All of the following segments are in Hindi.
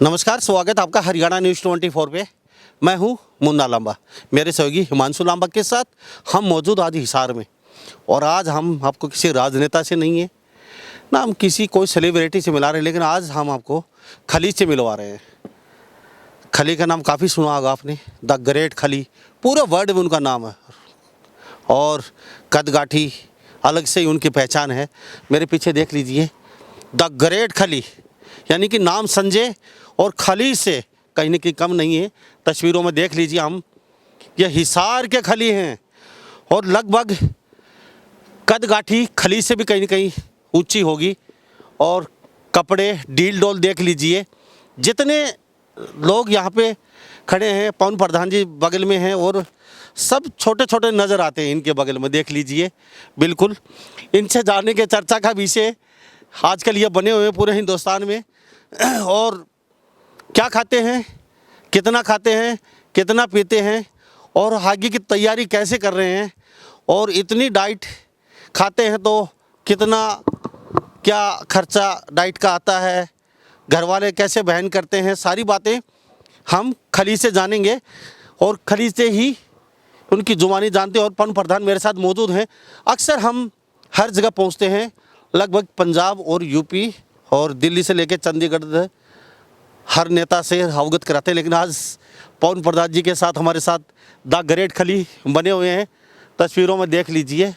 नमस्कार, स्वागत आपका हरियाणा न्यूज़ 24 पे। मैं हूं मुन्ना लांबा, मेरे सहयोगी हिमांशु लांबा के साथ हम मौजूद आज हिसार में। और आज हम आपको किसी राजनेता से नहीं है ना हम किसी कोई सेलिब्रिटी से मिला रहे हैं, लेकिन आज हम आपको खली से मिलवा रहे हैं। खली का नाम काफ़ी सुना होगा आपने, द ग्रेट खली, पूरे वर्ल्ड में उनका नाम है और कदगाठी अलग से ही उनकी पहचान है। मेरे पीछे देख लीजिए, द ग्रेट खली, यानी कि नाम संजय और खली से कहीं न कहीं कम नहीं है। तस्वीरों में देख लीजिए, हम ये हिसार के खली हैं और लगभग कदगाठी खली से भी कहीं न कहीं ऊंची होगी। और कपड़े डील डोल देख लीजिए, जितने लोग यहाँ पे खड़े हैं, पवन प्रधान जी बगल में हैं और सब छोटे छोटे नज़र आते हैं इनके बगल में, देख लीजिए। बिल्कुल इनसे जानने के चर्चा का विषय आजकल ये बने हुए हैं पूरे हिंदुस्तान में। और क्या खाते हैं, कितना पीते हैं और आगे की तैयारी कैसे कर रहे हैं, और इतनी डाइट खाते हैं तो कितना क्या खर्चा डाइट का आता है, घर वाले कैसे बहन करते हैं, सारी बातें हम खली से जानेंगे और खली से ही उनकी जुबानी जानते हैं। और पवन प्रधान मेरे साथ मौजूद हैं। अक्सर हम हर जगह पहुंचते हैं, लगभग पंजाब और यूपी और दिल्ली से लेकर चंडीगढ़ हर नेता से अवगत कराते हैं, लेकिन आज पवन प्रधान जी के साथ हमारे साथ द ग्रेट खली बने हुए हैं। तस्वीरों में देख लीजिए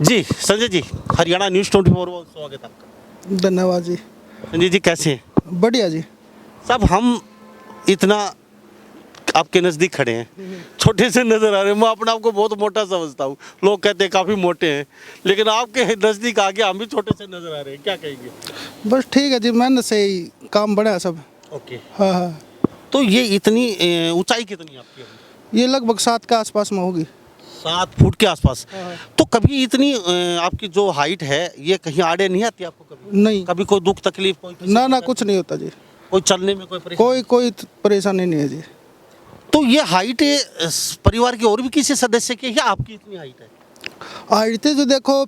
जी। संजय जी, हरियाणा न्यूज़ 24 में स्वागत आपका। धन्यवाद जी। संजय जी कैसे हैं? बढ़िया जी। सब हम इतना आपके नज़दीक खड़े हैं, छोटे से नज़र आ रहे हैं। मैं अपने आप को बहुत मोटा समझता हूँ, लोग कहते हैं काफ़ी मोटे हैं, लेकिन आपके नज़दीक आके हम भी छोटे से नज़र आ रहे हैं, क्या कहेंगे? बस ठीक है जी, मेहनत से ही काम बढ़ा सब। ओके। हाँ हाँ। तो ये इतनी ऊंचाई कितनी है आपकी अभी? ये लगभग 7 के आसपास में होगी। 7 फुट के आसपास। हाँ। तो कभी इतनी आपकी जो हाइट है ये कहीं आड़े नहीं आती आपको? कभी नहीं, कभी कोई दुख तकलीफ, कोई किसी ना प्रकार कुछ नहीं होता जी। कोई चलने में कोई परेशानी? कोई परेशानी नहीं है जी। तो ये हाइट परिवार के और भी किसी सदस्य की है या आपकी इतनी हाइट है? हाइट जो देखो,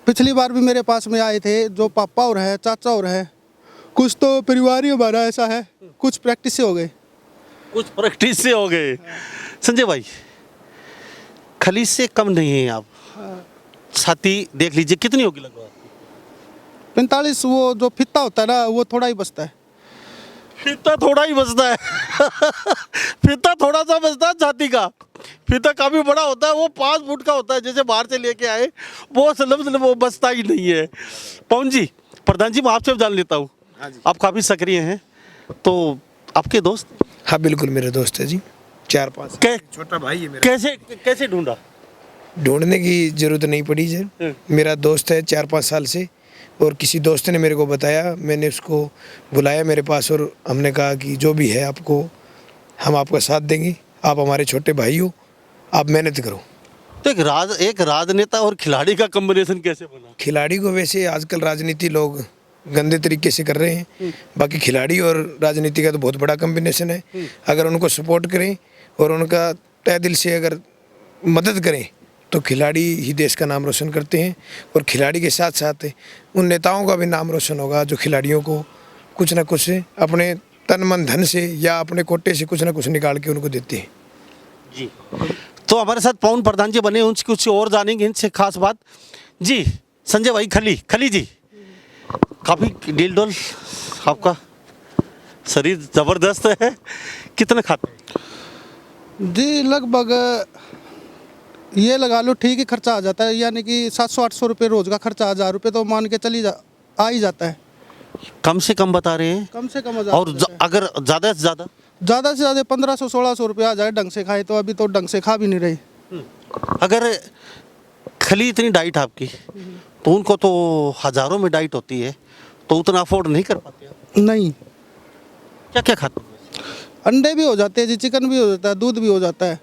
पिछली बार भी मेरे पास में आए थे, जो पापा और है, चाचा और है, कुछ तो परिवार ही हमारा ऐसा है, कुछ प्रैक्टिस से हो गए। कुछ प्रैक्टिस से हो गए। संजय भाई, खली से कम नहीं है आप। छाती देख लीजिए कितनी होगी लगभग? 45। वो जो फित्ता होता है ना, वो थोड़ा ही बचता है। फीता थोड़ा ही बचता है। फीता थोड़ा सा बचता है छाती का। फीता काफी बड़ा होता है, वो 5 फुट का होता है, जैसे बाहर से लेके आए वो मतलब वो बचता ही नहीं है। पवन जी, प्रधान जी, मैं आपसे जान लेता हूँ, आप काफी सक्रिय हैं, तो आपके दोस्त? हाँ बिल्कुल, मेरे दोस्त है जी, 4-5। छोटा भाई है मेरा। कैसे ढूंढा? ढूंढने की जरूरत नहीं पड़ी सर, मेरा दोस्त है 4-5 साल से, और किसी दोस्त ने मेरे को बताया, मैंने उसको बुलाया मेरे पास और हमने कहा कि जो भी है आपको, हम आपका साथ देंगे, आप हमारे छोटे भाई हो, आप मेहनत करो। तो एक राजनेता और खिलाड़ी का कॉम्बिनेशन कैसे बना? खिलाड़ी को वैसे आजकल राजनीति लोग गंदे तरीके से कर रहे हैं, बाकी खिलाड़ी और राजनीति का तो बहुत बड़ा कॉम्बिनेशन है। अगर उनको सपोर्ट करें और उनका तहे दिल से अगर मदद करें तो खिलाड़ी ही देश का नाम रोशन करते हैं, और खिलाड़ी के साथ साथ उन नेताओं का भी नाम रोशन होगा जो खिलाड़ियों को कुछ ना कुछ अपने तन मन धन से या अपने कोटे से कुछ ना कुछ निकाल के उनको देते हैं जी। तो हमारे साथ पवन प्रधान जी बने, उनसे कुछ और जानेंगे, इनसे खास बात जी। संजय भाई, खली जी, काफ़ी डील डोल, आपका शरीर ज़बरदस्त है, कितने खाते हैं जी? लगभग ये लगा लो, ठीक ही खर्चा आ जाता है, यानी कि 700-800 रुपये रोज का खर्चा, 1000 रुपये तो मान के आ ही जाता है। कम से कम बता रहे हैं? कम से कम और अगर ज़्यादा से ज़्यादा 1500-1600 रुपये आ जाए ढंग से खाए तो। अभी तो ढंग से खा भी नहीं रही। अगर खली इतनी डाइट आपकी, तो उनको तो हज़ारों में डाइट होती है, तो उतना अफोर्ड नहीं कर पाते आप? नहीं। क्या क्या खाते हैं? अंडे भी हो जाते हैं जी, चिकन भी हो जाता है, दूध भी हो जाता है,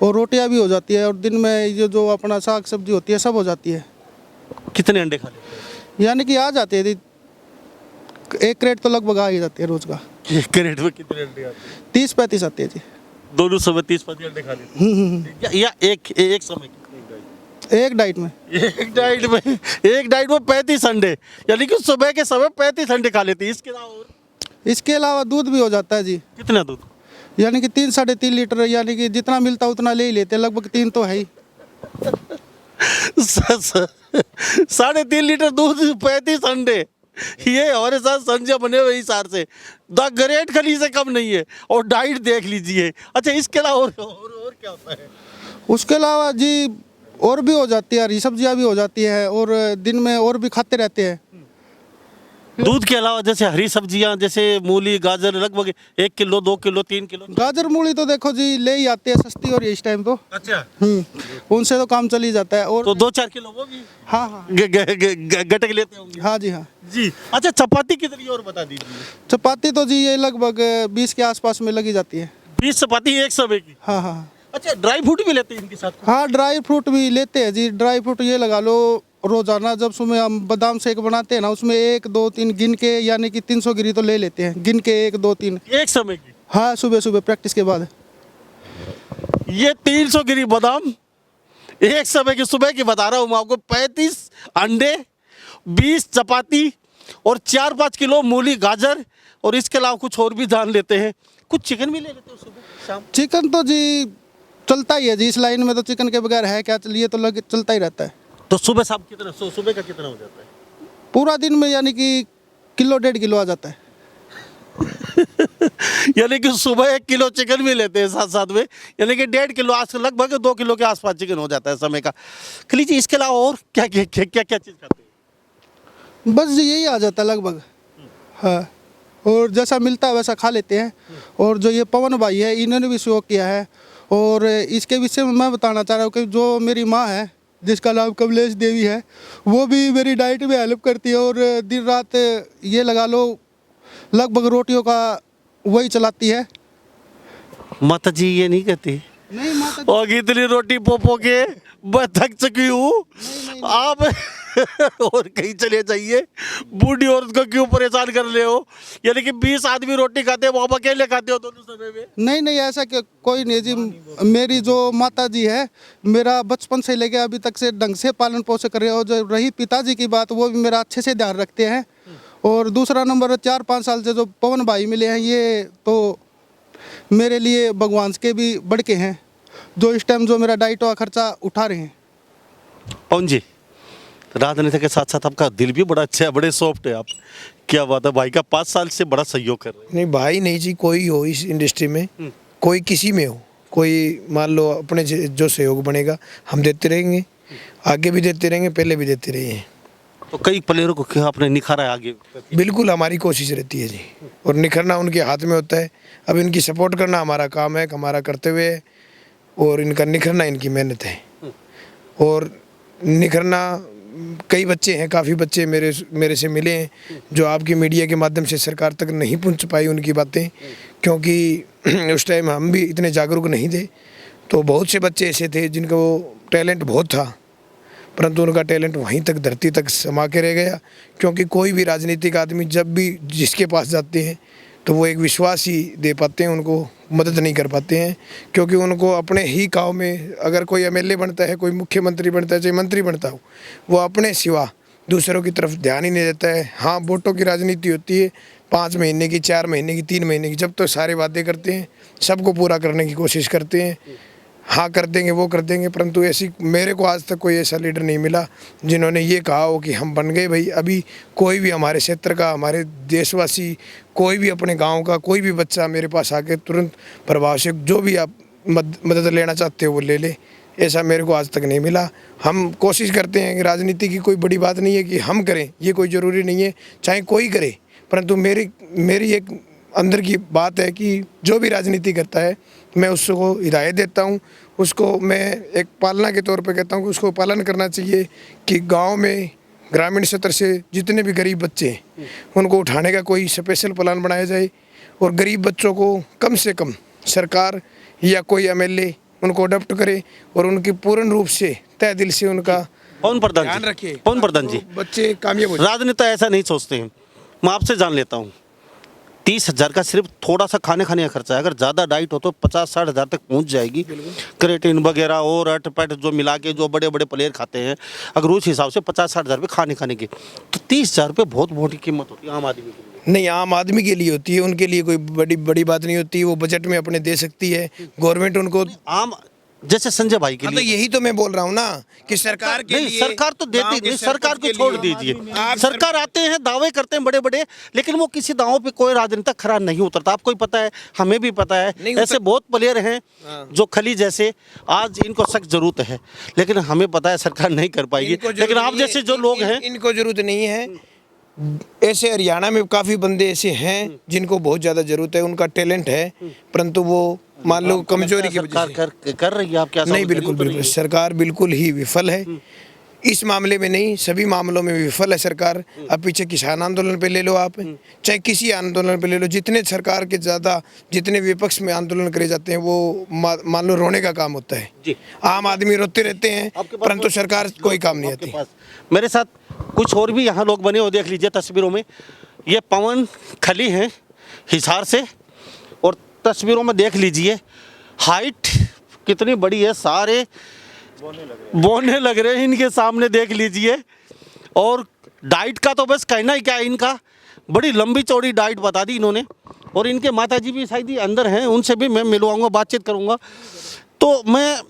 और रोटियां भी हो जाती है, और दिन में ये जो अपना साग सब्जी होती है सब हो जाती है। कितने अंडे खा लेते हैं? यानी कि आ जाते हैं 1 क्रेट तो लगभग आ ही जाती है रोज का। 1 क्रेट में कितने अंडे आते हैं? 30-35 आते हैं जी। दोनों समय 30-35 अंडे खा लेते हैं? या एक समय कितने? एक डाइट में। एक डाइट में 35 अंडे, यानी कि सुबह के समय 35 अंडे खा लेती है। इसके अलावा और इसके अलावा दूध भी हो जाता है जी, कितना दूध? यानी कि 3-3.5 लीटर, यानी कि जितना मिलता है उतना ले ही लेते हैं, लगभग 3 तो है ही। 3.5 लीटर दूध, 35 अंडे, ये हमारे साथ संजय बने हुए हिसार से द ग्रेट खली से कम नहीं है। और डाइट देख लीजिए। अच्छा, इसके अलावा और क्या होता है? उसके अलावा जी और भी हो जाती है, हरी सब्जियाँ भी हो जाती है, और दिन में और भी खाते रहते हैं। दूध के अलावा जैसे हरी सब्जियां, जैसे मूली, गाजर, लगभग 1 किलो, 2 किलो, 3 किलो। गाजर मूली तो देखो जी ले ही आते हैं, सस्ती और इस टाइम तो। अच्छा, उनसे तो काम चल ही जाता है। और तो 2-4 किलो वो भी हाँ हाँ गट के लेते होंगे। हाँ जी हाँ जी। अच्छा, चपाती कितनी और बता दीजिए। चपाती तो जी ये लगभग 20 के आसपास में लगी जाती है। 20 चपाती 1 समय की। हाँ हाँ अच्छा, ड्राई फ्रूट भी लेते हैं इनके साथ? हाँ, ड्राई फ्रूट भी लेते हैं जी। ड्राई फ्रूट ये लगा लो, रोजाना जब सुबह हम बादाम शेक बनाते हैं ना, उसमें 1, 2, 3 गिन के, यानी कि 300 गिरी तो ले लेते हैं गिन के, 1, 2, 3 1 समय की। हाँ, सुबह सुबह प्रैक्टिस के बाद। ये 300 गिरी बादाम 1 समय की, सुबह की बता रहा हूँ मैं आपको। 35 अंडे, 20 चपाती और 4-5 किलो मूली, गाजर, और इसके अलावा कुछ और भी जान लेते हैं। कुछ चिकन भी ले लेते हो सुबह शाम? चिकन तो जी चलता ही है जी, इस लाइन में तो चिकन के बगैर है क्या, चलिए तो लग चलता ही रहता है। तो सुबह शाम कितना, सुबह का कितना हो जाता है? पूरा दिन में यानी कि किलो 1.5 किलो आ जाता है। यानी कि सुबह 1 किलो चिकन भी लेते हैं साथ साथ में, यानी कि 1.5 किलो, आज लगभग 2 किलो के आसपास चिकन हो जाता है समय का। खली जी, इसके अलावा और क्या क्या क्या क्या, क्या चीज़ खाते हैं? बस जी यही आ जाता है लगभग। हाँ, और जैसा मिलता है वैसा खा लेते हैं। और जो ये पवन भाई है, इन्होंने भी शौक किया है। और इसके विषय में मैं बताना चाह रहा हूँ कि जो मेरी माँ है, जिसका नाम कमलेश देवी है, वो भी मेरी डाइट में हेल्प करती है। और दिन रात ये लगा लो लगभग रोटियों का वही चलाती है। माता जी ये नहीं कहती? नहीं माता और इतनी रोटी पोपो के मैं थक चुकी हूँ आप और कहीं चले जाइए, बूढ़ी औरत को क्यों परेशान कर ले हो? यानी कि 20 आदमी रोटी खाते हैं, वो आप अकेले खाते हो दोनों समय में? नहीं नहीं, ऐसा कोई नहीं जी। मेरी जो माता जी है, मेरा बचपन से लेके अभी तक से ढंग से पालन पोषण कर रहे हो। जो रही पिताजी की बात, वो भी मेरा अच्छे से ध्यान रखते हैं। और दूसरा नंबर 4-5 साल से जो पवन भाई मिले हैं, ये तो मेरे लिए भगवान के भी बढ़ के हैं, जो इस टाइम जो मेरा डाइट का खर्चा उठा रहे हैं। पवन जी, राजनीति के साथ साथ आपका दिल भी बड़ा अच्छा है, बड़े सॉफ्ट है आप। क्या बात है, भाई का 5 साल से बड़ा सहयोग कर रहे हैं। नहीं भाई नहीं जी, कोई हो इस इंडस्ट्री में, कोई किसी में हो, कोई मान लो अपने जो सहयोग बनेगा हम देते रहेंगे, आगे भी देते रहेंगे, पहले भी देते रहे हैं। तो कई प्लेयरों को क्या आपने निखारा है आगे? बिल्कुल हमारी कोशिश रहती है जी, और निखरना उनके हाथ में होता है। अब इनकी सपोर्ट करना हमारा काम है, हमारा कर्तव्य है, और इनका निखरना इनकी मेहनत है। और निखरना कई बच्चे हैं, काफ़ी बच्चे मेरे से मिले हैं, जो आपकी मीडिया के माध्यम से सरकार तक नहीं पहुंच पाई उनकी बातें, क्योंकि उस टाइम हम भी इतने जागरूक नहीं थे। तो बहुत से बच्चे ऐसे थे जिनको टैलेंट बहुत था, परंतु उनका टैलेंट वहीं तक, धरती तक समा के रह गया। क्योंकि कोई भी राजनीतिक आदमी जब भी जिसके पास जाते हैं तो वो एक विश्वास ही दे पाते हैं, उनको मदद नहीं कर पाते हैं। क्योंकि उनको अपने ही गांव में अगर कोई एमएलए बनता है, कोई मुख्यमंत्री बनता है, चाहे मंत्री बनता हो, वो अपने सिवा दूसरों की तरफ ध्यान ही नहीं देता है। हाँ, वोटों की राजनीति होती है, 5 महीने की, 4 महीने की, 3 महीने की, जब तो सारे वादे करते हैं, सबको पूरा करने की कोशिश करते हैं। हाँ कर देंगे, वो कर देंगे, परंतु ऐसी मेरे को आज तक कोई ऐसा लीडर नहीं मिला जिन्होंने ये कहा हो कि हम बन गए भाई। अभी कोई भी हमारे क्षेत्र का, हमारे देशवासी, कोई भी अपने गांव का कोई भी बच्चा मेरे पास आके तुरंत प्रभाव से जो भी आप मदद लेना चाहते हो वो ले ले, ऐसा मेरे को आज तक नहीं मिला। हम कोशिश करते हैं कि राजनीति की कोई बड़ी बात नहीं है कि हम करें, ये कोई ज़रूरी नहीं है चाहे कोई करे, परंतु मेरी एक अंदर की बात है कि जो भी राजनीति करता है मैं उसको हिदायत देता हूँ, उसको मैं एक पालना के तौर पे कहता हूँ कि उसको पालन करना चाहिए कि गांव में ग्रामीण क्षेत्र से जितने भी गरीब बच्चे हैं उनको उठाने का कोई स्पेशल प्लान बनाया जाए, और गरीब बच्चों को कम से कम सरकार या कोई एमएलए उनको अडॉप्ट करे और उनकी पूर्ण रूप से तय दिल से उनका पवन प्रधान ध्यान जी, रखे। पवन प्रधान जी, बच्चे कामयाब हो जाए। राजनेता ऐसा नहीं सोचते हैं। मैं आपसे जान लेता हूँ, 30,000 का सिर्फ थोड़ा सा खाने का खर्चा है। अगर ज़्यादा डाइट हो तो 50-60 हज़ार तक पहुंच जाएगी। क्रेटिन वगैरह और अट पट जो मिला के जो बड़े बड़े प्लेयर खाते हैं, अगर उस हिसाब से 50-60 हज़ार रुपये खाने की, तो 30,000 रुपये बहुत मोटी कीमत होती है आम आदमी के लिए। नहीं, आम आदमी के लिए होती है, उनके लिए कोई बड़ी बात नहीं होती। वो बजट में अपने दे सकती है गवर्नमेंट उनको। आम जैसे संजय भाई के हाँ, लिए तो यही तो मैं बोल रहा हूँ ना कि सरकार के नहीं, लिए, सरकार तो देती गाँव के नहीं, सरकार को सरपंच के छोड़ लिए। दीजिए। आप सरकार आते हैं, दावे करते हैं बड़े बड़े, लेकिन वो किसी दावों पे कोई राजनीतिक खरा नहीं उतरता। आपको ही पता है, हमें भी पता है, नहीं ऐसे बहुत प्लेयर हैं हाँ। जो खली जैसे आज इनको सख्त जरूरत है, लेकिन हमें पता है सरकार नहीं कर पाएगी। इनको जरूरत लेकिन आप नहीं है, जैसे जो लोग हैं, इनको जरूरत नहीं है। ऐसे हरियाणा में काफ़ी बंदे ऐसे हैं जिनको बहुत ज़्यादा ज़रूरत है, उनका टैलेंट है, परंतु वो मान लो कमजोरी की वजह सरकार से कर रही है। आप क्या नहीं, बिल्कुल बिल्कुल सरकार बिल्कुल ही विफल है इस मामले में। नहीं, सभी मामलों में विफल है सरकार। अब पीछे किसान आंदोलन पे ले लो आप, चाहे किसी आंदोलन पे ले लो, जितने सरकार के ज़्यादा जितने विपक्ष में आंदोलन करे जाते हैं वो मान लो रोने का काम होता है जी। आम आदमी रोते रहते हैं, आपके पास परंतु सरकार कोई काम नहीं आपके आती। पास मेरे साथ कुछ और भी यहाँ लोग बने हो, देख लीजिए तस्वीरों में। ये पवन खली हैं हिसार से, और तस्वीरों में देख लीजिए हाइट कितनी बड़ी है, सारे बोने लग रहे हैं इनके सामने, देख लीजिए। और डाइट का तो बस कहना ही क्या है, इनका बड़ी लंबी चौड़ी डाइट बता दी इन्होंने। और इनके माताजी भी शायद ही अंदर हैं, उनसे भी मैं मिलवाऊंगा, बातचीत करूंगा। तो मैं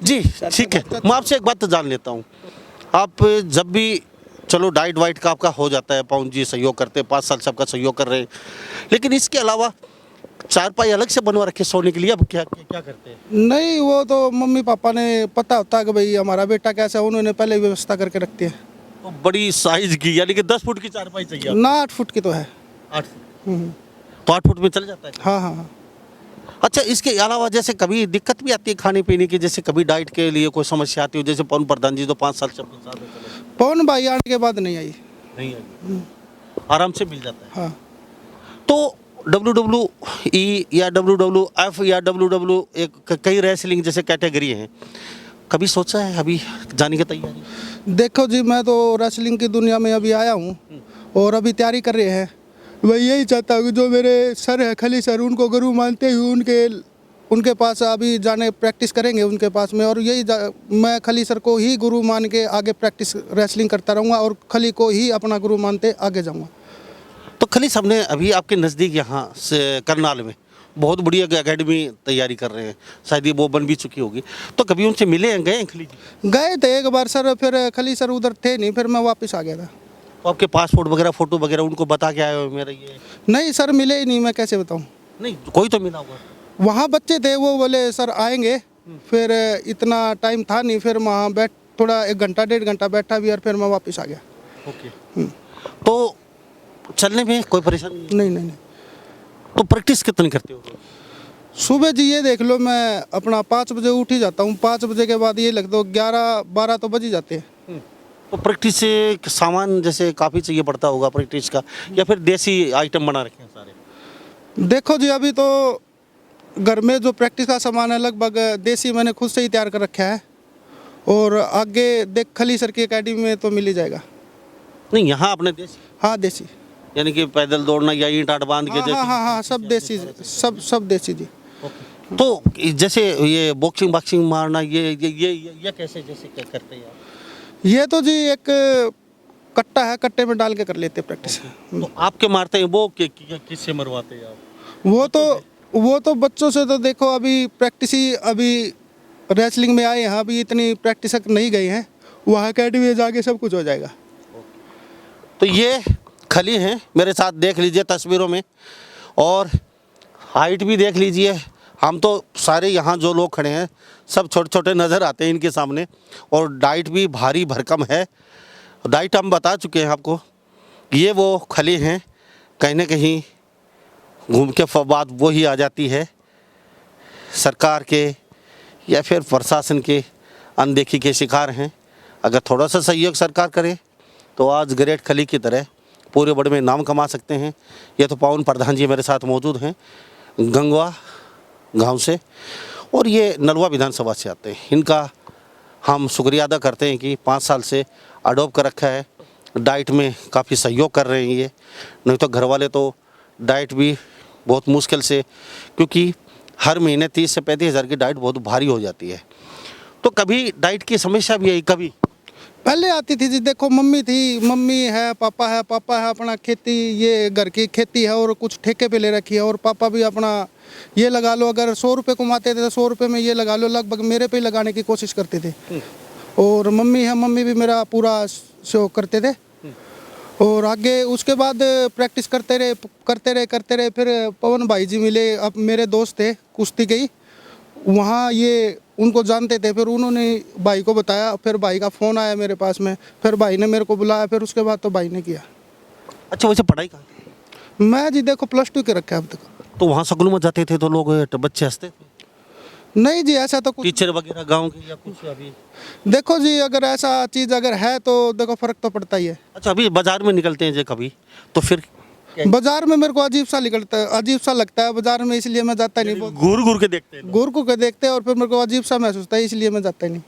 जी ठीक है, मैं आपसे एक बात तो जान लेता हूँ। आप जब भी चलो डाइट वाइट का आपका हो जाता है, पवन जी सहयोग करते हैं, 5 साल से आपका सहयोग कर रहे हैं, लेकिन इसके अलावा चारपाई अलग से बनवा रखे सोने के लिए, अब क्या क्या करते हैं? नहीं, वो तो मम्मी पापा ने पता होता है कि भाई हमारा बेटा कैसा है, उन्होंने पहले व्यवस्था करके रखती है। तो बड़ी साइज की, यानी कि 10 फुट की चारपाई चाहिए आपको? ना 8 फुट की तो है। 8 फुट, तो 8 फुट में चल जाता है? हाँ हाँ हाँ। अच्छा, इसके अलावा जैसे कभी दिक्कत भी आती है खाने पीने की, जैसे कभी डाइट के लिए कोई समस्या आती हो, जैसे पवन प्रधान जी तो 5 साल से अपने साथ में चले, पवन भाई आने के बाद नहीं आई। नहीं आई, आराम से मिल जाता है। हाँ, तो WWE या WWF या WW एक कई रेसलिंग जैसे कैटेगरी हैं, कभी सोचा है अभी जाने की तैयारी? देखो जी, मैं तो रेसलिंग की दुनिया में अभी आया हूँ और अभी तैयारी कर रहे हैं। मैं यही चाहता हूँ कि जो मेरे सर है खली सर, उनको गुरु मानते हुए उनके पास अभी जाने प्रैक्टिस करेंगे उनके पास में, और मैं खली सर को ही गुरु मान के आगे प्रैक्टिस रेसलिंग करता रहूँगा और खली को ही अपना गुरु मानते आगे जाऊँगा। तो खली साहब ने अभी आपके नज़दीक यहाँ से करनाल में बहुत बड़ी एकेडमी तैयारी कर रहे हैं, शायद ये वो बन भी चुकी होगी, तो कभी उनसे मिले हैं, गए हैं खली जी? गए थे एक बार सर, फिर खली सर उधर थे नहीं, फिर मैं वापस आ गया था। तो आपके पासपोर्ट वगैरह फ़ोटो वगैरह उनको बता के आए हो मेरा ये? नहीं सर, मिले ही नहीं, मैं कैसे बताऊँ। नहीं, कोई तो मिला होगा। वहाँ बच्चे थे, वो बोले सर आएंगे, फिर इतना टाइम था नहीं, फिर वहाँ थोड़ा 1 घंटा 1.5 घंटा बैठा भी और फिर मैं वापस आ गया। ओके। तो चलने में कोई परेशानी नहीं? नहीं नहीं नहीं। तो प्रैक्टिस कितनी करते हो? सुबह जी ये देख लो, मैं अपना 5 बजे उठ ही जाता हूँ। 5 बजे के बाद ये लग दो 11-12 तो बज ही जाते हैं। तो प्रैक्टिस से सामान जैसे काफ़ी चाहिए पड़ता होगा प्रैक्टिस का, या फिर देसी आइटम बना रखे हैं सारे? देखो जी, अभी तो घर में जो प्रैक्टिस का सामान है लगभग देसी मैंने खुद से ही तैयार कर रखा है, और आगे देख खली सर की एकेडमी में तो मिल ही जाएगा। नहीं, यहाँ अपने देसी, हाँ देसी, यानी कि पैदल दौड़ना या ईंट आट बांध के हाँ हाँ जैसे? हाँ हाँ, सब देसी, सब देसी जी। तो जैसे ये बॉक्सिंग मारना, ये कैसे जैसे क्या करते हैं आप? ये तो जी एक कट्टा है, कट्टे में डाल के कर लेते प्रैक्टिस। तो आपके मारते हैं वो किससे मरवाते हैं आप? वो तो बच्चों से तो देखो, अभी प्रैक्टिस ही, अभी रेसलिंग में आए हैं, अभी इतनी प्रैक्टिस नहीं गए हैं, वहाँ अकेडमी में जाके सब कुछ हो जाएगा। तो ये खली हैं मेरे साथ, देख लीजिए तस्वीरों में, और हाइट भी देख लीजिए। हम तो सारे यहाँ जो लोग खड़े हैं सब छोटे छोटे नज़र आते हैं इनके सामने, और डाइट भी भारी भरकम है। डाइट हम बता चुके हैं आपको। ये वो खली हैं, कहीं ना कहीं घूम के बाद वो ही आ जाती है सरकार के या फिर प्रशासन के अनदेखी के शिकार हैं। अगर थोड़ा सा सहयोग सरकार करे तो आज ग्रेट खली की तरह पूरे बड़े में नाम कमा सकते हैं। ये तो पवन प्रधान जी मेरे साथ मौजूद हैं, गंगवा गांव से, और ये नलवा विधानसभा से आते हैं। इनका हम शुक्रिया अदा करते हैं कि 5 साल से अडोप्ट कर रखा है, डाइट में काफ़ी सहयोग कर रहे हैं ये, नहीं तो घर वाले तो डाइट भी बहुत मुश्किल से, क्योंकि हर महीने 30 से 35 हज़ार की डाइट बहुत भारी हो जाती है। तो कभी डाइट की समस्या भी आई कभी? पहले आती थी जी, देखो मम्मी थी, मम्मी है, पापा है अपना खेती, ये घर की खेती है और कुछ ठेके पे ले रखी है, और पापा भी अपना ये लगा लो, अगर 100 रुपये कमाते थे तो 100 रुपये में ये लगा लो, लगभग मेरे पे ही लगाने की कोशिश करते थे। और मम्मी है, मम्मी भी मेरा पूरा सहयोग करते थे। और आगे उसके बाद प्रैक्टिस करते रहे। फिर पवन भाई जी मिले, अब मेरे दोस्त थे कुश्ती के ही, वहाँ ये उनको जानते थे, फिर उन्होंने भाई को बताया, फिर भाई का फ़ोन आया मेरे पास में, फिर भाई ने मेरे को बुलाया, फिर उसके बाद तो भाई ने किया। अच्छा, वैसे पढ़ाई कहाँ की? मैं जी देखो +2 के रखा है अब तक। तो वहाँ स्कूल में जाते थे तो लोग बच्चे हंसते थे? नहीं जी, ऐसा तो कुछ, टीचर वगैरह गांव के या कुछ अभी? देखो जी अगर ऐसा चीज़ अगर है तो देखो फ़र्क तो पड़ता ही है। अच्छा, अभी बाजार में निकलते हैं जो कभी, तो फिर बाजार में मेरे को अजीब सा लगता है बाजार में, इसलिए मैं जाता नहीं। बहुत घूर घूर के देखते हैं? घूर को के देखते हैं और फिर मेरे को अजीब सा महसूस होता है, इसलिए मैं जाता ही नहीं।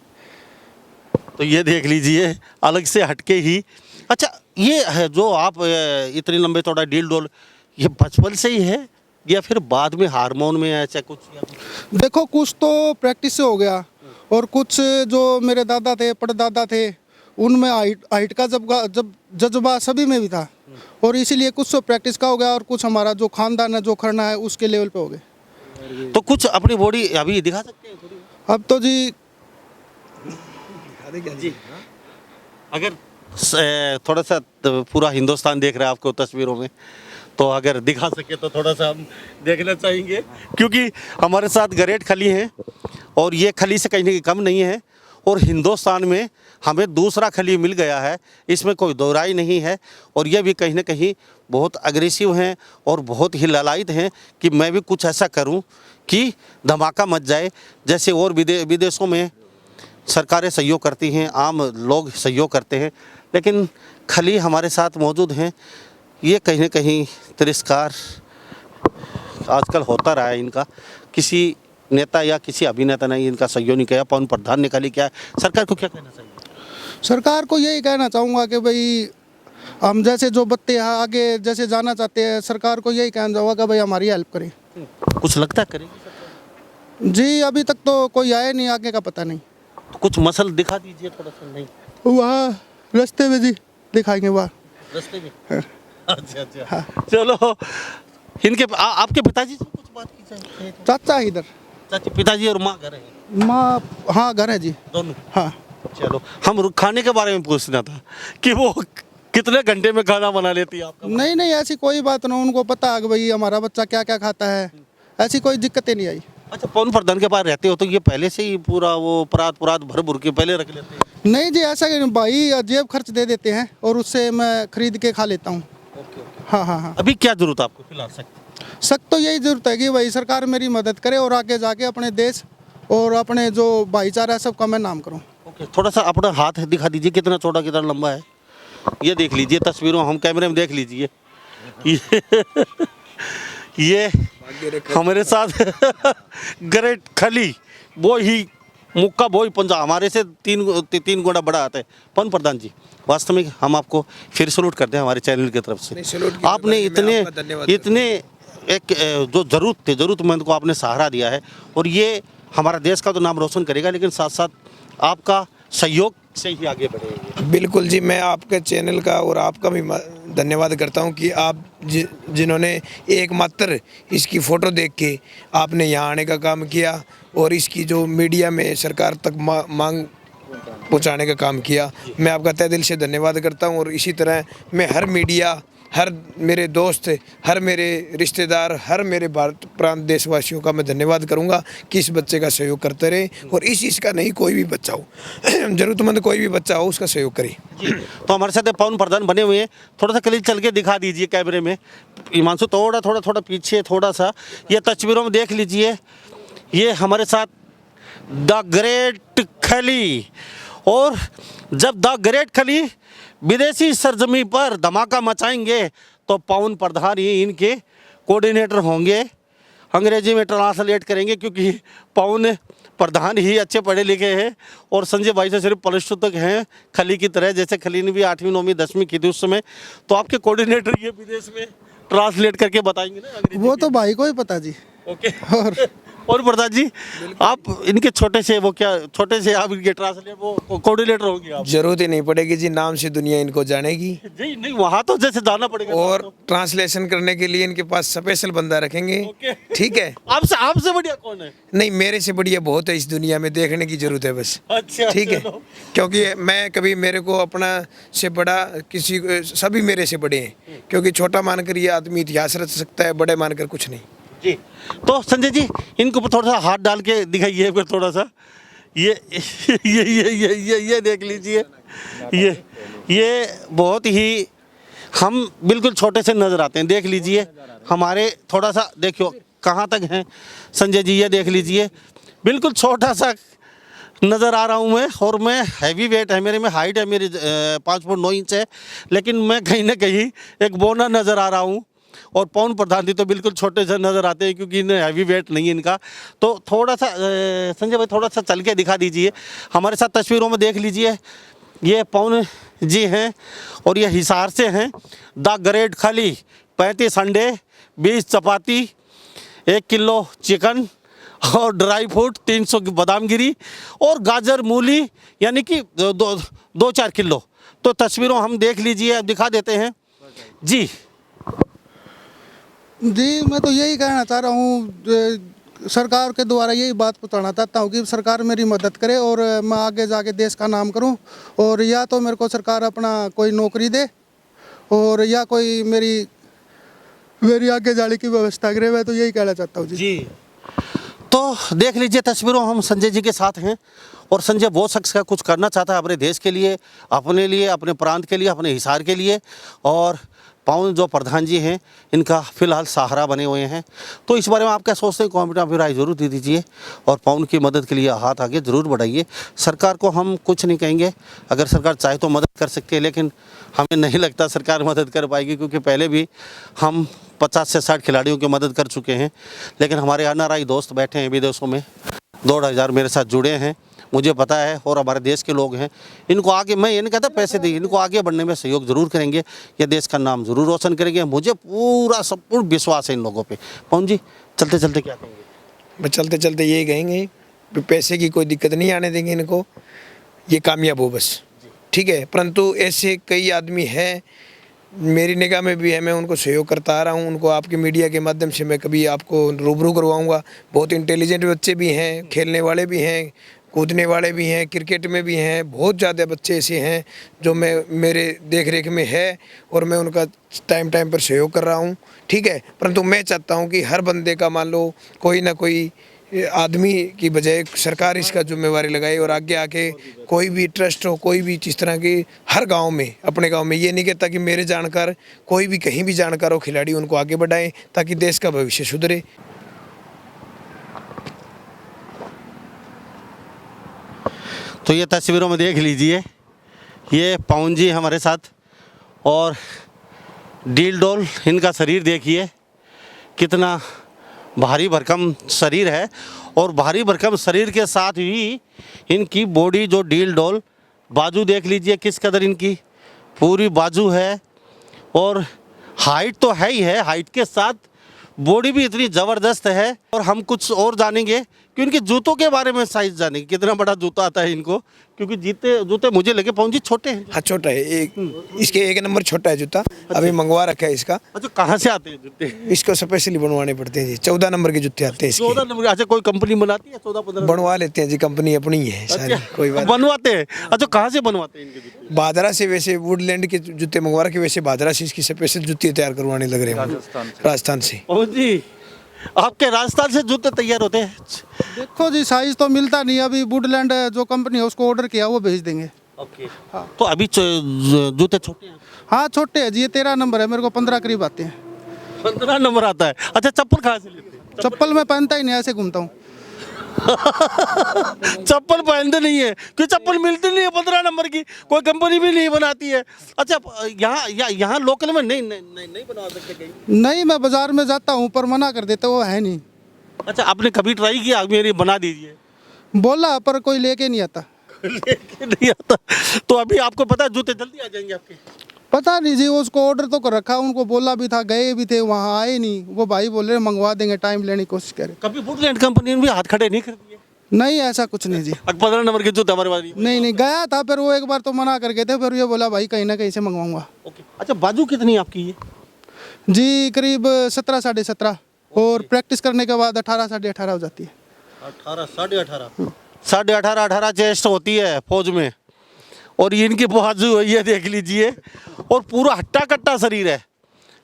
तो ये देख लीजिए, अलग से हटके ही। अच्छा, ये है जो आप इतनी लंबे थोड़ा डील डोल, ये बचपन से ही है या फिर बाद में हार्मोन में ऐसा कुछ? देखो कुछ तो प्रैक्टिस से हो गया, और कुछ जो मेरे दादा थे, परदादा थे, उनमें हाइट का जब जज्बा सभी में भी था, और इसीलिए कुछ तो प्रैक्टिस का हो गया, और कुछ हमारा जो खानदान है, जो करना है उसके लेवल पे हो गए। तो कुछ अपनी बॉडी अभी दिखा सकते हैं थोड़ी? अब तो जी अगर थोड़ा सा पूरा हिंदुस्तान देख रहा है आपको तस्वीरों में, तो अगर दिखा सके तो थोड़ा सा हम देखना चाहेंगे, क्योंकि हमारे साथ ग्रेट खली हैं और ये खली से कहीं कम नहीं है, और हिंदुस्तान में हमें दूसरा खली मिल गया है, इसमें कोई दो राय नहीं है। और ये भी कहीं ना कहीं बहुत अग्रेसिव हैं और बहुत ही ललायत हैं कि मैं भी कुछ ऐसा करूं कि धमाका मच जाए। जैसे और विदेशों में सरकारें सहयोग करती हैं, आम लोग सहयोग करते हैं, लेकिन खली हमारे साथ मौजूद हैं। ये कहीं ना कहीं तिरस्कार आजकल होता रहा है इनका, किसी नेता या किसी अभिनेता ने इनका सहयोग नहीं किया। पवन प्रधान ने खाली क्या है, सरकार को क्या कहना चाहिए? सरकार को यही कहना चाहूँगा कि भाई हम जैसे जो बच्चे आगे जैसे जाना चाहते हैं, सरकार को यही कहना चाहूँगा कि भाई हमारी हेल्प करें। कुछ लगता है करेंगे सरकार? जी अभी तक तो कोई आया नहीं, आगे का पता नहीं। तो कुछ मसल दिखा दीजिए थोड़ा सा। नहीं, वहाँ रास्ते में जी दिखाएंगे, वहाँ रास्ते में। अच्छा, हाँ। चलो, इनके आपके पिताजी से कुछ बात की जाए? चाचा है इधर। चाची, पिताजी और माँ घर है? माँ हाँ घर है जी, दोनों? हाँ। चलो, हम खाने के बारे में पूछना था कि वो कितने घंटे में खाना बना लेती है आपका? नहीं ऐसी कोई बात नहीं, उनको पता है कि भाई हमारा बच्चा क्या क्या खाता है, ऐसी कोई दिक्कतें नहीं आई। अच्छा, पवन प्रधान के पास रहते हो तो ये पहले से ही पूरा वो परात भर भर के पहले रख लेते हैं? नहीं जी ऐसा भाई जेब खर्च दे देते हैं और उससे मैं खरीद के खा लेता हूँ। हाँ। अभी क्या जरूरत है आपको फिलहाल? सख्त तो यही जरूरत है कि भाई सरकार मेरी मदद करे और आगे जाके अपने देश और अपने जो भाईचारा है सबका मैं नाम करूँ। ओके, थोड़ा सा अपना हाथ दिखा दीजिए, कितना चौड़ा कितना लंबा है, ये देख लीजिए तस्वीरों, हम कैमरे में देख लीजिए। ये हमारे साथ ग्रेट खली, वो ही मुक्का वो ही पंजा, हमारे से तीन गुना बड़ा आता है। पवन प्रधान जी, वास्तव में हम आपको फिर सैल्यूट करते हैं हमारे चैनल की तरफ से। आपने इतने एक जो ज़रूरतमंद को आपने सहारा दिया है, और ये हमारा देश का तो नाम रोशन करेगा, लेकिन साथ साथ आपका सहयोग से ही आगे बढ़ेंगे। बिल्कुल जी, मैं आपके चैनल का और आपका भी धन्यवाद करता हूं कि आप जिन्होंने एकमात्र इसकी फ़ोटो देख के आपने यहाँ आने का काम किया और इसकी जो मीडिया में सरकार तक मांग पहुँचाने का काम किया। मैं आपका तहे दिल से धन्यवाद करता हूं, और इसी तरह मैं हर मीडिया, हर मेरे दोस्त, हर मेरे रिश्तेदार, हर मेरे भारत प्रांत देशवासियों का मैं धन्यवाद करूंगा कि इस बच्चे का सहयोग करते रहे, और इस चीज़ का नहीं, कोई भी बच्चा हो, ज़रूरतमंद कोई भी बच्चा हो, उसका सहयोग करें जी। तो हमारे साथ पवन प्रधान बने हुए हैं, थोड़ा सा करीब चल के दिखा दीजिए कैमरे में। हिमांशु थोड़ा पीछे, थोड़ा सा ये तस्वीरों में देख लीजिए। ये हमारे साथ द ग्रेट खली, और जब द ग्रेट खली विदेशी सरजमी पर धमाका मचाएंगे तो पवन प्रधान ही इनके कोऑर्डिनेटर होंगे, अंग्रेजी में ट्रांसलेट करेंगे, क्योंकि पवन प्रधान ही अच्छे पढ़े लिखे हैं और संजय भाई से सिर्फ +2 तक हैं, खली की तरह। जैसे खली ने भी 8वीं 9वीं 10वीं की थी उस समय, तो आपके कोऑर्डिनेटर ये विदेश में ट्रांसलेट करके बताएंगे ना अंग्रेजी वो तो भाई को ही पता जी। ओके। और और प्रधान जी, आप इनके छोटे से वो क्या छोटे से आप इनके ट्रांसलेट वो कोऑर्डिनेटर होंगे आप? जरूरत ही नहीं पड़ेगी जी, नाम से दुनिया इनको जानेगी। जी नहीं, वहाँ तो जैसे जाना पड़ेगा और ट्रांसलेशन करने के लिए इनके पास स्पेशल बंदा रखेंगे। ओके। ठीक है। आपसे बढ़िया कौन है? नहीं, मेरे से बढ़िया बहुत है इस दुनिया में, देखने की जरूरत है बस। अच्छा, ठीक है। चलो। क्योंकि मैं कभी मेरे को अपना से बड़ा किसी सभी मेरे से बड़े हैं, क्योंकि छोटा मानकर ये आदमी इतिहास रच सकता है, बड़े मानकर कुछ नहीं। जी, तो संजय जी इनको थोड़ा सा हाथ डाल के दिखाइए फिर थोड़ा सा। ये देख लीजिए, ये बहुत ही हम बिल्कुल छोटे से नज़र आते हैं। देख लीजिए हमारे थोड़ा सा देखियो कहाँ तक हैं संजय जी, ये देख लीजिए बिल्कुल छोटा सा नज़र आ रहा हूँ मैं। और मैं हैवी वेट है मेरे में, हाइट है मेरी 5 फुट 9 इंच है, लेकिन मैं कहीं ना कहीं एक बोना नज़र आ रहा हूँ। और पवन प्रधान जी तो बिल्कुल छोटे से नज़र आते हैं क्योंकि इन्हें हैवी वेट नहीं है इनका। तो थोड़ा सा संजय भाई थोड़ा सा चल के दिखा दीजिए हमारे साथ तस्वीरों में। देख लीजिए ये पवन जी हैं और ये हिसार से हैं। द ग्रेट खाली 35 अंडे, 20 चपाती, 1 किलो चिकन और ड्राई फ्रूट 300 बादाम गिरी और गाजर मूली यानी कि 2-4 किलो। तो तस्वीरों हम देख लीजिए, अब दिखा देते हैं जी। जी मैं तो यही कहना चाह रहा हूँ, सरकार के द्वारा यही बात बताना चाहता हूँ कि सरकार मेरी मदद करे और मैं आगे जाके देश का नाम करूँ। और या तो मेरे को सरकार अपना कोई नौकरी दे और या कोई मेरी आगे जाने की व्यवस्था करे। मैं तो यही कहना चाहता हूँ जी। तो देख लीजिए तस्वीरों हम संजय जी के साथ हैं और संजय वो शख्स का कुछ करना चाहता है अपने देश के लिए, अपने लिए, अपने प्रांत के लिए, अपने हिसार के लिए। और पवन जो प्रधान जी हैं इनका फ़िलहाल सहारा बने हुए हैं। तो इस बारे में आप क्या सोचते हैं? कमेंट में राय ज़रूर दे दीजिए और पवन की मदद के लिए हाथ आगे ज़रूर बढ़ाइए। सरकार को हम कुछ नहीं कहेंगे, अगर सरकार चाहे तो मदद कर सकती है, लेकिन हमें नहीं लगता सरकार मदद कर पाएगी क्योंकि पहले भी हम 50 से 60 खिलाड़ियों की मदद कर चुके हैं। लेकिन हमारे NRI दोस्त बैठे हैं विदेशों में, 2,000 मेरे साथ जुड़े हैं, मुझे पता है। और हमारे देश के लोग हैं, इनको आगे मैं ये नहीं कहता पैसे दी, इनको आगे बढ़ने में सहयोग ज़रूर करेंगे, ये देश का नाम ज़रूर रोशन करेंगे। मुझे पूरा संपूर्ण विश्वास है इन लोगों पे। पवन जी चलते चलते क्या कहेंगे? बस चलते चलते यही कहेंगे, पैसे की कोई दिक्कत नहीं आने देंगे इनको, ये कामयाब हो बस। ठीक है। परंतु ऐसे कई आदमी हैं, मेरी निगाह में भी है, मैं उनको सहयोग करता आ रहा हूँ। उनको आपके मीडिया के माध्यम से मैं कभी आपको रूबरू करवाऊँगा। बहुत इंटेलिजेंट बच्चे भी हैं, खेलने वाले भी हैं, कूदने वाले भी हैं, क्रिकेट में भी हैं। बहुत ज़्यादा बच्चे ऐसे हैं जो मेरे देख रेख में है और मैं उनका टाइम पर सहयोग कर रहा हूँ। ठीक है। परंतु मैं चाहता हूँ कि हर बंदे का मान लो कोई ना कोई आदमी की बजाय सरकार इसका जिम्मेवारी लगाए और आगे आके कोई भी ट्रस्ट हो, कोई भी जिस तरह की हर गांव में, अपने गांव में, ये नहीं कहता कि मेरे जानकार कोई भी कहीं भी जानकार हो खिलाड़ी, उनको आगे बढ़ाएं ताकि देश का भविष्य सुधरे। तो ये तस्वीरों में देख लीजिए, ये पवन जी हमारे साथ और डील डोल, इनका शरीर देखिए कितना भारी भरकम शरीर है। और भारी भरकम शरीर के साथ ही इनकी बॉडी जो डील डोल, बाजू देख लीजिए किस कदर इनकी पूरी बाजू है। और हाइट तो है ही है, हाइट के साथ बॉडी भी इतनी ज़बरदस्त है। और हम कुछ और जानेंगे कि उनके जूतों के बारे में, साइज जानेंगे कितना बड़ा जूता आता है इनको, क्योंकि जूते मुझे लगे पवन जी छोटे हैं। हाँ छोटा है, इसके 1 नंबर छोटा है जूता। अभी मंगवा रखा है इसका। अच्छा, कहाँ से आते हैं जूते? इसको स्पेशली बनवाने पड़ते हैं जी, 14 नंबर के जूते आते हैं इसके। 14 नंबर? अच्छा, कोई कंपनी बनाती है 14-15? बनवा लेते हैं जी, कंपनी अपनी ही है सारी। कोई बात बनवाते हैं? अच्छा, कहाँ से बनवाते हैं इनके जूते? बादरा से, वैसे वुडलैंड के जूते मंगवा रखे, वैसे बादरा से इसकी स्पेशल जूती तैयार करवाने लग रहे हैं राजस्थान से। पवन जी आपके राजस्थान से जूते तैयार होते हैं? देखो जी साइज तो मिलता नहीं, अभी वुडलैंड जो कंपनी है उसको ऑर्डर किया, वो भेज देंगे। ओके। तो अभी जूते छोटे हैं? हाँ छोटे हैं जी, ये 13 नंबर है, मेरे को 15 करीब आते हैं। 15 नंबर आता है? अच्छा, चप्पल कहाँ से लेते हैं? चप्पल मैं पहनता ही नहीं, ऐसे घूमता हूँ। चप्पल पहनते नहीं है क्योंकि चप्पल मिलती नहीं है 15 नंबर की, कोई कंपनी भी नहीं बनाती है। अच्छा, यहाँ लोकल में नहीं बनवा सकते कहीं? नहीं, मैं बाजार में जाता हूँ पर मना कर देते, वो है नहीं। अच्छा, आपने कभी ट्राई किया मेरी बना दीजिए? बोला पर कोई लेके नहीं आता। लेके नहीं आता? तो अभी आपको पता है जूते जल्दी आ जाएंगे आपके? पता नहीं जी, उसको ऑर्डर तो कर रखा, उनको बोला भी था, गए भी थे, वहाँ आए नहीं। वो भाई बोल रहे मंगवा देंगे, टाइम लेने की कोशिश करें। कभी वुडलैंड कंपनी ने भी हाथ खड़े नहीं कर दिए? नहीं, ऐसा कुछ नहीं जी। 15 नंबर के जूते हमारे पास नहीं नहीं, गया था, फिर वो एक बार तो मना कर गए थे, फिर ये बोला भाई कहीं ना कहीं से मंगवाऊंगा। ओके। अच्छा, बाजू कितनी आपकी ये? जी करीब 17 साढ़े 17, और प्रैक्टिस करने के बाद 18 साढ़े 18 हो जाती है। 18 साढ़े 18 साढ़े 18 18 चेस्ट होती है फौज में, और ये इनकी बाजू है, ये देख लीजिए, और पूरा हट्टा कट्टा शरीर है।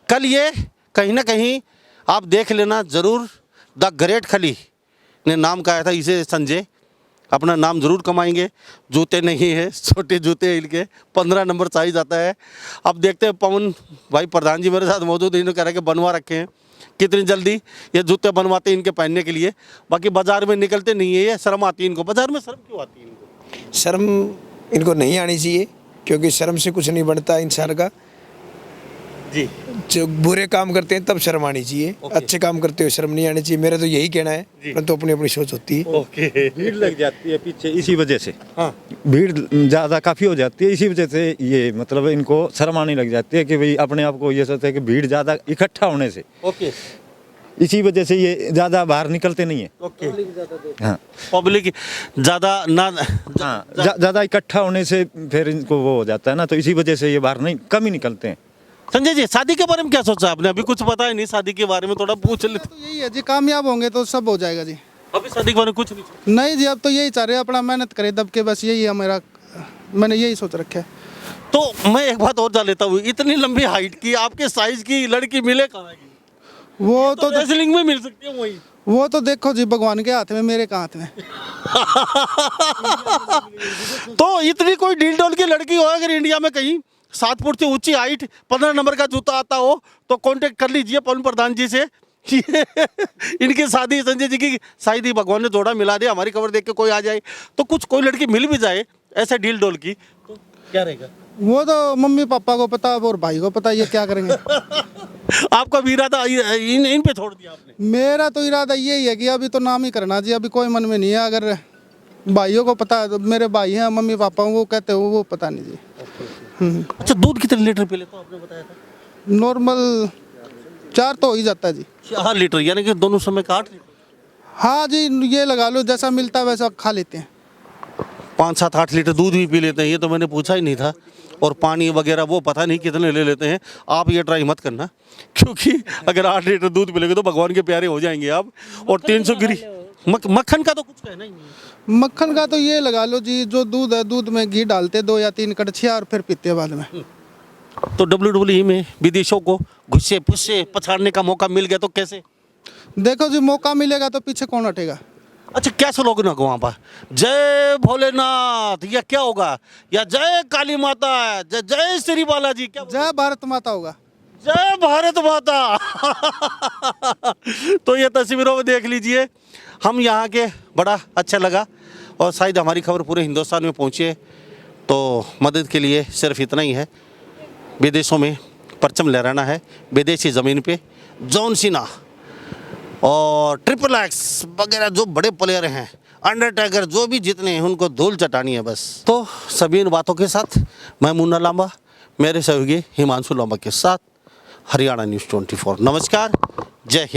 कल ये कहीं ना कहीं आप देख लेना ज़रूर, द ग्रेट खली ने नाम कहा था इसे संजय, अपना नाम ज़रूर कमाएंगे। जूते नहीं है, छोटे जूते हैं इनके, 15 नंबर साइज आता है। अब देखते हैं, पवन भाई प्रधान जी मेरे साथ मौजूद, इन्होंने कह रहे कि बनवा रखे हैं, कितनी जल्दी ये जूते बनवाते हैं इनके पहनने के लिए। बाकी बाजार में निकलते नहीं है, ये शर्म आती है इनको। बाजार में शर्म क्यों आती है इनको? शर्म इनको नहीं आनी चाहिए, क्योंकि शर्म से कुछ नहीं बनता इंसान का। जी, जो बुरे काम करते हैं तब शर्म आनी चाहिए, अच्छे काम करते हुए शर्म नहीं आनी चाहिए। मेरा तो यही कहना है, परंतु अपनी अपनी सोच होती है। ओके। भीड़ लग जाती है पीछे, इसी वजह से। हाँ, भीड़ ज़्यादा काफ़ी हो जाती है, इसी वजह से ये मतलब इनको शर्म आने लग जाती है कि भाई अपने आप को ये सोचते हैं कि भीड़ ज़्यादा इकट्ठा होने से, ओके, इसी वजह से ये ज़्यादा बाहर निकलते नहीं है। ओके। हाँ पब्लिक ज़्यादा ना, हाँ, ज़्यादा इकट्ठा होने से फिर इनको वो हो जाता है ना, तो इसी वजह से ये बाहर नहीं, कम ही निकलते हैं। संजय जी, शादी के बारे में क्या सोचा आपने? अभी कुछ पता ही नहीं शादी के बारे में, थोड़ा पूछ लेते। तो यही है जी, कामयाब होंगे तो सब हो जाएगा जी। अभी शादी के बारे में कुछ नहीं सोचा? नहीं जी, अब तो यही चाह रहे हैं, अपना मेहनत करें दब के, बस यही है मेरा, मैंने यही सोच रखा है। तो मैं एक बात और जान लेता हूँ, इतनी लंबी हाइट की, आपके साइज की लड़की मिले कहाँ की? वो तो रेसलिंग में मिल सकती है वही। वो तो देखो जी, भगवान के हाथ में, मेरे कहाँ हाथ में। तो इतनी कोई डील डोल की लड़की हो, अगर इंडिया में कहीं 7 फुट से ऊंची हाइट, 15 नंबर का जूता आता हो, तो कांटेक्ट कर लीजिए पवन प्रधान जी से। इनकी शादी, संजय जी की शायद ही भगवान ने जोड़ा मिला दिया। हमारी खबर देख के कोई आ जाए, तो कुछ कोई लड़की मिल भी जाए ऐसे डील डोल की, तो क्या रहेगा? वो तो मम्मी पापा को पता और भाई को पता, ये क्या करेंगे। आपका भी इरादा इन पे छोड़ दिया आपने? मेरा तो इरादा यही है कि अभी तो नाम ही करना जी, अभी कोई मन में नहीं है। अगर भाइयों को पता, तो मेरे भाई हैं, मम्मी पापा वो कहते हो, वो पता नहीं जी। अच्छा, दूध कितने लीटर पी लेते हो आपने बताया था? नॉर्मल 4 तो हो ही जाता है जी। 4 लीटर, यानी कि दोनों समय का 8 लीटर? हाँ जी, ये लगा लो, जैसा मिलता है वैसा खा लेते हैं। 5 7 8 लीटर दूध भी पी लेते हैं, ये तो मैंने पूछा ही नहीं था। और पानी वगैरह वो पता नहीं कितने ले लेते हैं। आप ये ट्राई मत करना, क्योंकि अगर 8 लीटर दूध पी लेंगे तो भगवान के प्यारे हो जाएंगे आप। और 300 गिरी मक्खन का तो कुछ कहना ही नहीं है। मक्खन का तो ये लगा लो जी, जो दूध है, दूध में घी डालते 2 या 3 कड़छियाँ और फिर पीते हैं बाद में। तो WWE में विदेशों को घुस्से पुस्से पछाड़ने का मौका मिल गया तो कैसे? देखो जी, मौका मिलेगा तो पीछे कौन हटेगा। अच्छा, क्या स्लोगन होगा वहाँ पर? जय भोलेनाथ, या क्या होगा? या जय काली माता, जय श्री बालाजी, क्या? जय भारत माता होगा। जय भारत माता। तो ये तस्वीरों में देख लीजिए, हम यहाँ के, बड़ा अच्छा लगा। और शायद हमारी खबर पूरे हिंदुस्तान में पहुँची है, तो मदद के लिए सिर्फ इतना ही है, विदेशों में परचम लहराना है, विदेशी ज़मीन पे जॉन सीना और ट्रिपल एक्स वगैरह जो बड़े प्लेयर हैं, अंडरटेकर, जो भी जितने हैं, उनको धूल चटानी है बस। तो सभी इन बातों के साथ मैं मुन्ना लांबा, मेरे सहयोगी हिमांशु लांबा के साथ, हरियाणा न्यूज़ 24। नमस्कार, जय हिंद।